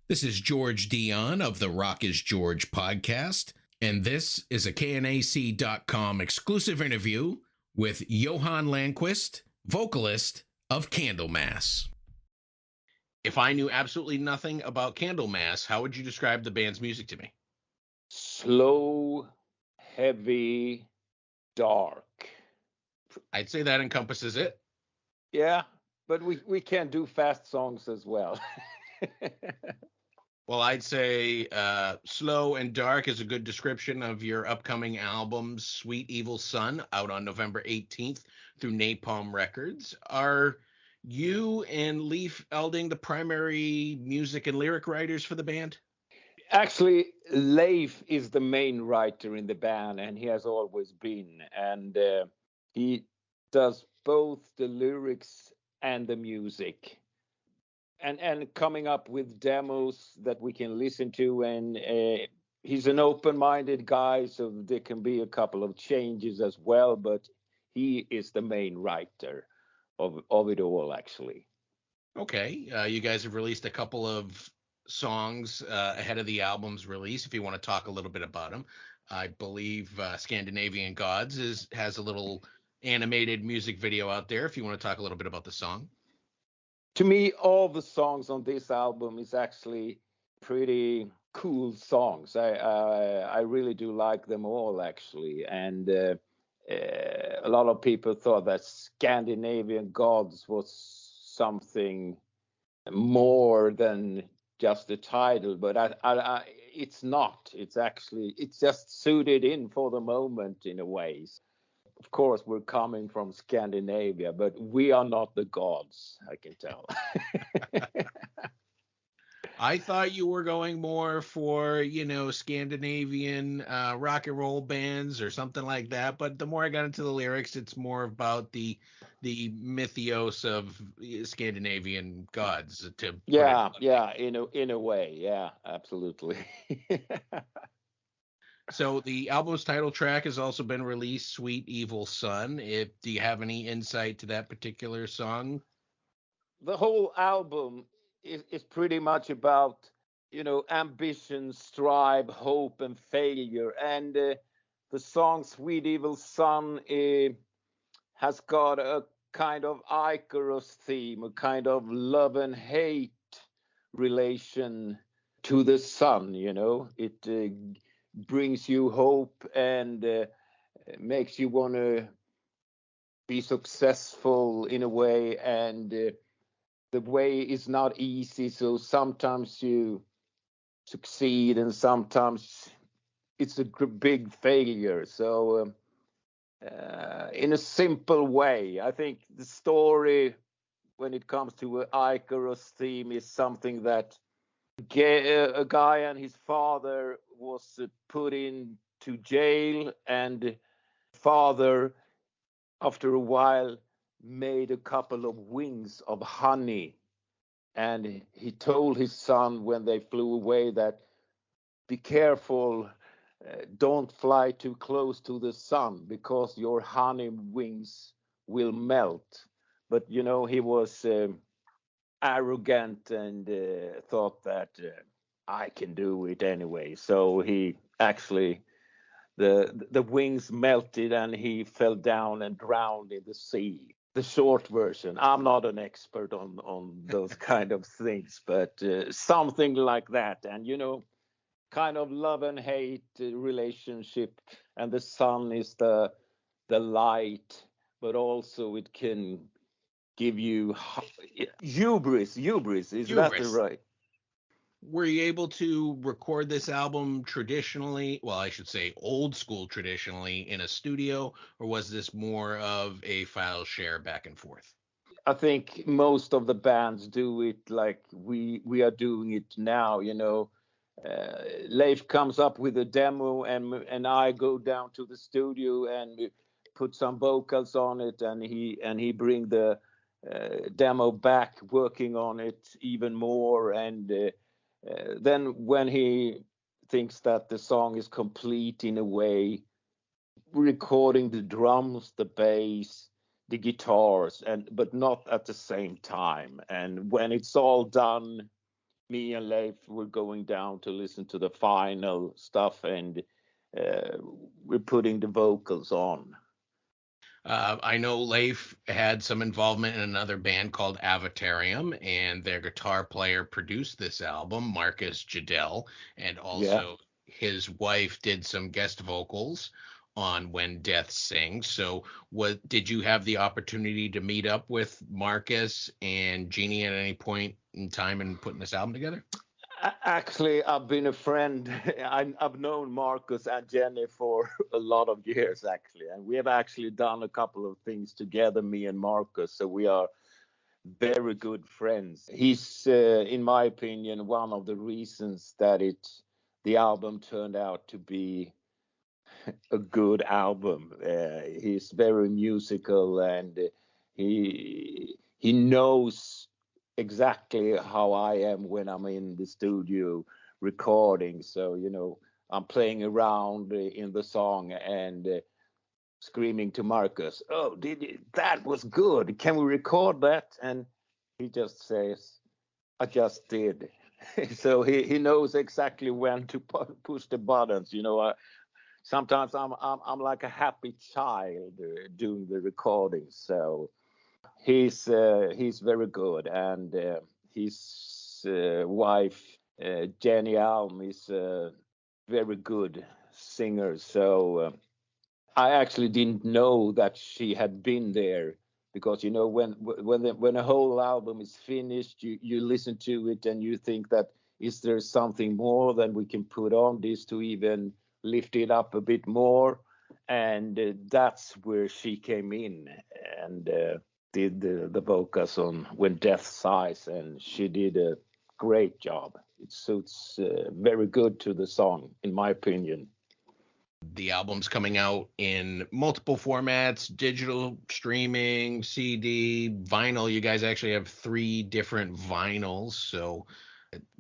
This is George Dionne of the Rock is George podcast, and this is a KNAC.com exclusive interview with JOHAN LÄNGQVIST, vocalist of Candlemass. If I knew absolutely nothing about Candlemass, how would you describe the band's music to me? Slow, heavy, dark. I'd say that encompasses it. Yeah, but we can do fast songs as well. Well, I'd say slow and dark is a good description of your upcoming album, Sweet Evil Son, out on November 18th through Napalm Records. Are you and Leif Elding the primary music and lyric writers for the band? Actually, Leif is the main writer in the band, and he has always been. And he does both the lyrics and the music. And coming up with demos that we can listen to, and he's an open-minded guy, so there can be a couple of changes as well, but he is the main writer of it all, actually. Okay, you guys have released a couple of songs ahead of the album's release. If you want to talk a little bit about them, I believe Scandinavian Gods has a little animated music video out there. If you want to talk a little bit about the song. To me, all the songs on this album is actually pretty cool songs. I really do like them all, actually. And a lot of people thought that Scandinavian Gods was something more than just a title, but it's not. It's just suited in for the moment in a way. Of course, we're coming from Scandinavia, but we are not the gods, I can tell. I thought you were going more for, Scandinavian rock and roll bands or something like that. But the more I got into the lyrics, it's more about the mythos of Scandinavian gods. Yeah, in a way, yeah, absolutely. So the album's title track has also been released, Sweet Evil Son. Do you have any insight to that particular song? The whole album is pretty much about, ambition, strive, hope, and failure. And the song Sweet Evil Son has got a kind of Icarus theme, a kind of love and hate relation to the sun, It brings you hope and makes you want to be successful in a way, and the way is not easy, so sometimes you succeed and sometimes it's a big failure. So in a simple way, I think the story when it comes to an Icarus theme is something that a guy and his father was put into jail, and father after a while made a couple of wings of honey, and he told his son when they flew away that be careful, don't fly too close to the sun because your honey wings will melt. But he was arrogant and thought that I can do it anyway. So he actually, the wings melted and he fell down and drowned in the sea. The short version. I'm not an expert on those kind of things, but something like that. And kind of love and hate relationship, and the sun is the light, but also it can give you hubris. Is that right? Were you able to record this album traditionally? Well, I should say old school traditionally in a studio, or was this more of a file share back and forth? I think most of the bands do it like we are doing it now. Leif comes up with a demo, and I go down to the studio and put some vocals on it, and he bring the demo back, working on it even more, and then when he thinks that the song is complete in a way, recording the drums, the bass, the guitars, but not at the same time. And when it's all done, me and Leif were going down to listen to the final stuff, and we're putting the vocals on. I know Leif had some involvement in another band called AVATARIUM, and their guitar player produced this album, Marcus Jidell, and Yeah. also his wife did some guest vocals on When Death Sings. So, what did you have the opportunity to meet up with Marcus and Jeannie at any point in time in putting this album together? Actually, I've been a friend. I've known Marcus and Jenny for a lot of years, actually, and we have actually done a couple of things together, me and Marcus. So we are very good friends. He's, in my opinion, one of the reasons that the album turned out to be a good album. He's very musical, and he knows exactly how I am when I'm in the studio recording. So I'm playing around in the song and screaming to Marcus, "Oh, that was good. Can we record that?" And he just says, "I just did." So he knows exactly when to push the buttons. Sometimes I'm like a happy child doing the recording. So he's very good, and his wife Jenny Alm is a very good singer. So I actually didn't know that she had been there, because when a whole album is finished, you listen to it and you think that, is there something more that we can put on this to even lift it up a bit more? And that's where she came in and did the vocals on When Death Sighs, and she did a great job. It suits very good to the song, in my opinion. The album's coming out in multiple formats: digital, streaming, CD, vinyl. You guys actually have 3 different vinyls. So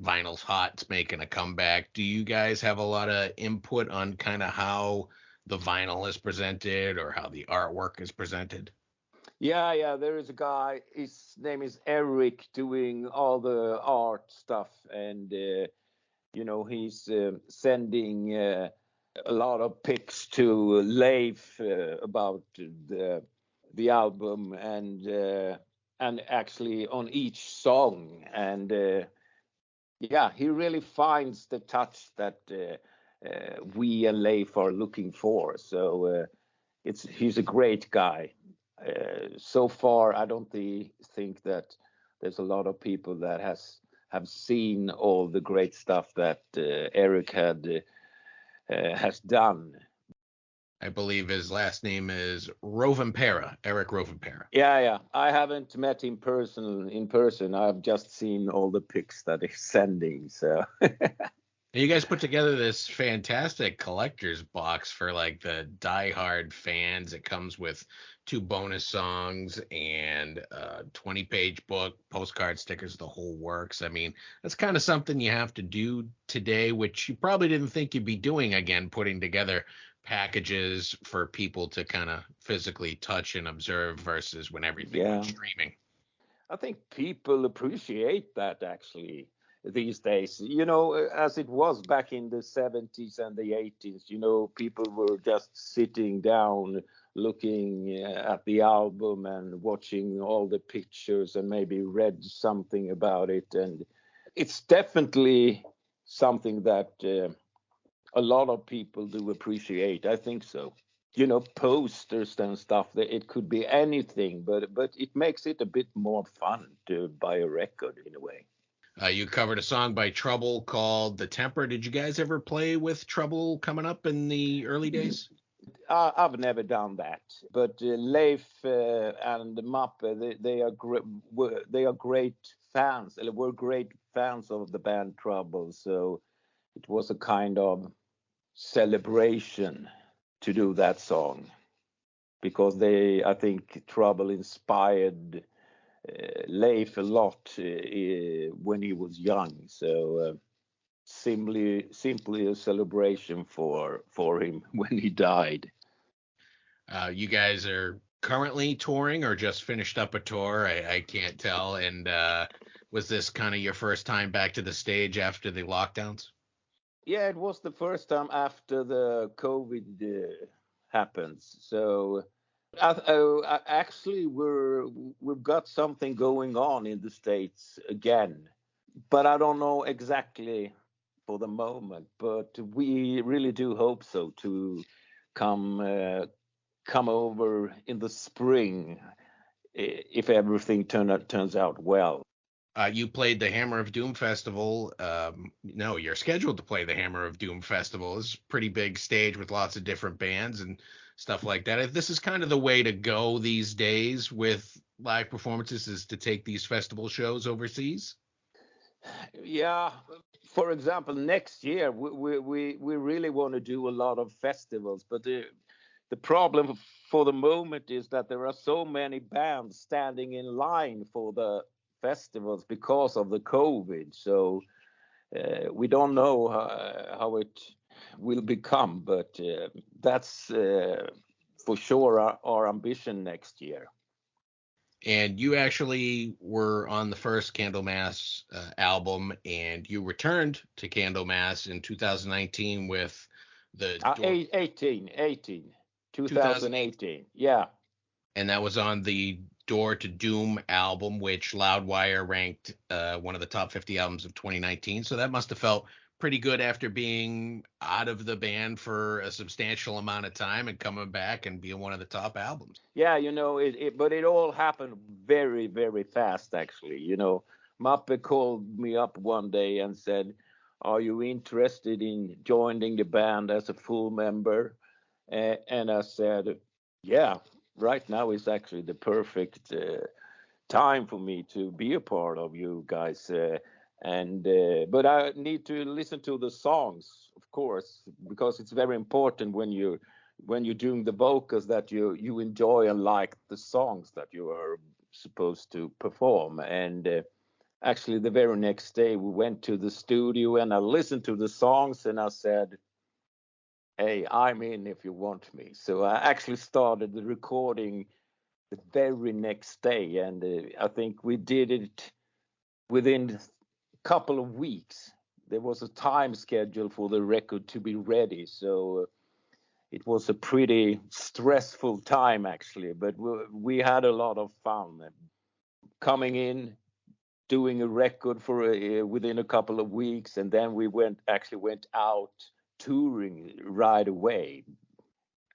vinyl's hot. It's making a comeback. Do you guys have a lot of input on kind of how the vinyl is presented or how the artwork is presented? Yeah. There is a guy. His name is Eric, doing all the art stuff, and he's sending a lot of pics to Leif about the album, and actually on each song, and yeah, he really finds the touch that we and Leif are looking for. So he's a great guy. So far, I don't think that there's a lot of people that have seen all the great stuff that Eric has done. I believe his last name is Rovanpera, Eric Rovanpera. Yeah. I haven't met him in person. I've just seen all the pics that he's sending. So You guys put together this fantastic collector's box for like the diehard fans. It comes with 2 bonus songs and a 20-page book, postcard, stickers, the whole works. I mean, that's kind of something you have to do today, which you probably didn't think you'd be doing again, putting together packages for people to kind of physically touch and observe versus when everything was streaming. I think people appreciate that, actually, these days. As it was back in the 70s and the 80s, people were just sitting down looking at the album and watching all the pictures and maybe read something about it. And it's definitely something that a lot of people do appreciate. I think so. Posters and stuff, that it could be anything, but it makes it a bit more fun to buy a record in a way. You covered a song by Trouble called The Temper. Did you guys ever play with Trouble coming up in the early days? I've never done that, but Leif and Mappe, they are great fans. Were great fans of the band Trouble, so it was a kind of celebration to do that song, because I think Trouble inspired Leif a lot when he was young. So simply a celebration for him when he died. You guys are currently touring or just finished up a tour? I can't tell. And Was this kind of your first time back to the stage after the lockdowns? Yeah, it was the first time after the COVID happens. So actually, we've got something going on in the States again, but I don't know exactly for the moment. But we really do hope so to come come over in the spring if everything turns out well. You played the Hammer of Doom Festival. No, you're scheduled to play the Hammer of Doom Festival. It's a pretty big stage with lots of different bands and stuff like that. This is kind of the way to go these days with live performances, is to take these festival shows overseas. Yeah, for example, next year we really want to do a lot of festivals, but the problem for the moment is that there are so many bands standing in line for the festivals because of the COVID. So we don't know how it will become, but that's for sure our ambition next year. And you actually were on the first Candlemass album, and you returned to Candlemass in 2019 with the 2018. Yeah. And that was on the Door to Doom album, which Loudwire ranked one of the top 50 albums of 2019. So that must have felt pretty good after being out of the band for a substantial amount of time and coming back and being one of the top albums. Yeah, but it all happened very, very fast, actually. Mappe called me up one day and said, "Are you interested in joining the band as a full member?" And I said, "Yeah, right now is actually the perfect time for me to be a part of you guys." But I need to listen to the songs, of course, because it's very important when you're doing the vocals that you enjoy and like the songs that you are supposed to perform. And actually, the very next day we went to the studio and I listened to the songs and I said, "Hey, I'm in if you want me." So I actually started the recording the very next day, and I think we did it within a couple of weeks. There was a time schedule for the record to be ready, so it was a pretty stressful time actually, but we had a lot of fun coming in, doing a record for within a couple of weeks, and then we went out touring right away.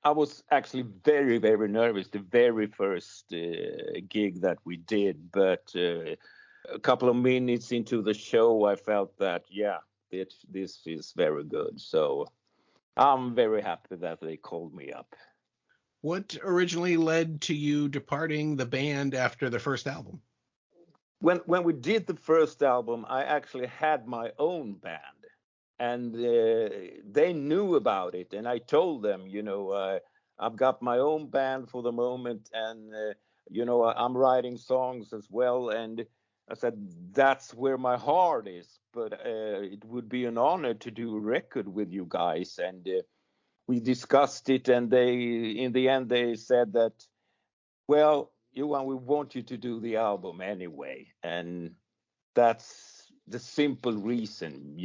I was actually very, very nervous the very first gig that we did, but a couple of minutes into the show, I felt that, yeah, this is very good. So I'm very happy that they called me up. What originally led to you departing the band after the first album? When we did the first album, I actually had my own band, and they knew about it. And I told them, I've got my own band for the moment, and I'm writing songs as well. And I said that's where my heart is, but it would be an honor to do a record with you guys. And we discussed it, and in the end, they said that, well, Johan, we want you to do the album anyway. And that's the simple reason,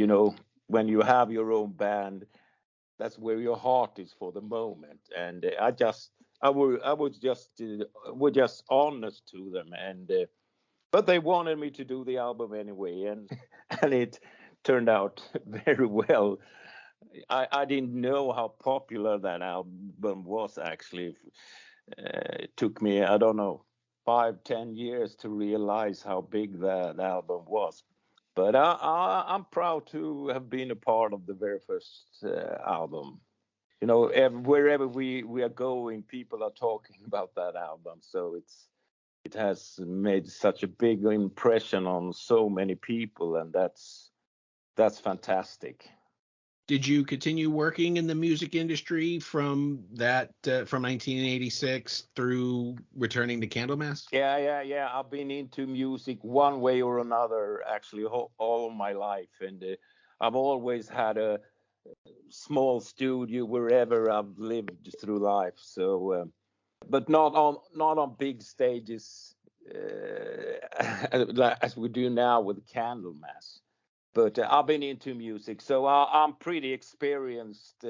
when you have your own band, that's where your heart is for the moment. And I was just honest to them. And but they wanted me to do the album anyway, and and it turned out very well. I didn't know how popular that album was actually. It took me, I don't know, 5-10 years to realize how big that album was. But I'm proud to have been a part of the very first album. Wherever we are going, people are talking about that album. So it has made such a big impression on so many people, and that's fantastic. Did you continue working in the music industry from 1986 through returning to Candlemass? Yeah. I've been into music one way or another, actually, all my life, and I've always had a small studio wherever I've lived through life. So, but not on big stages as we do now with Candlemass. But I've been into music, so I'm pretty experienced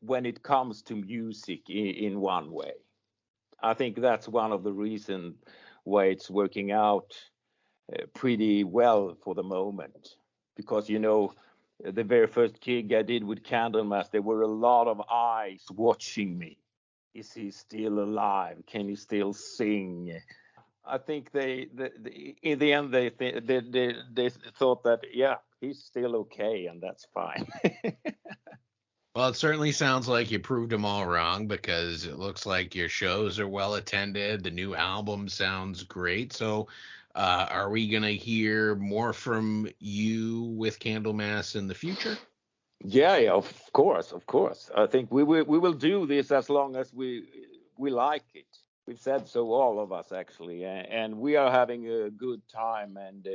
when it comes to music in one way. I think that's one of the reasons why it's working out pretty well for the moment. Because, the very first gig I did with Candlemass, there were a lot of eyes watching me. Is he still alive? Can he still sing? I think in the end they thought that, yeah, he's still okay, and that's fine. Well, it certainly sounds like you proved them all wrong, because it looks like your shows are well attended. The new album sounds great. So, are we going to hear more from you with Candlemass in the future? Yeah, of course, of course. I think we will do this as long as we like it. We've said so, all of us actually, and we are having a good time. And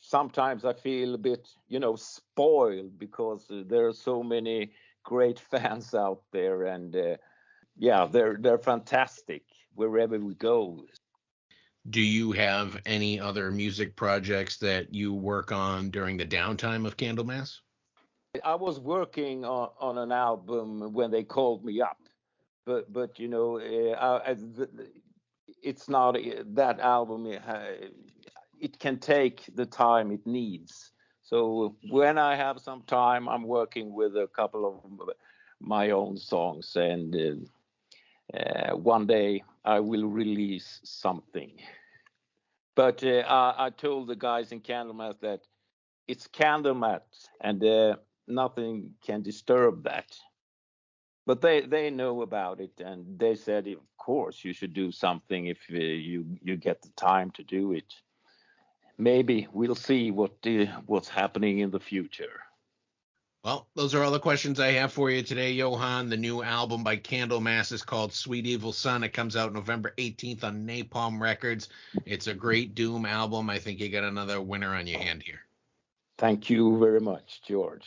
sometimes I feel a bit, spoiled, because there are so many great fans out there, and yeah, they're fantastic wherever we go. Do you have any other music projects that you work on during the downtime of Candlemass? I was working on an album when they called me up, but it's not that album. It can take the time it needs. So when I have some time, I'm working with a couple of my own songs, and one day I will release something. But I told the guys in Candlemass that it's Candlemass, and nothing can disturb that. But they know about it, and they said, of course, you should do something if you get the time to do it. Maybe we'll see what's happening in the future. Well, those are all the questions I have for you today, Johan. The new album by Candlemass is called Sweet Evil Son. It comes out November 18th on Napalm Records. It's a great doom album. I think you got another winner on your hand here. Thank you very much, George.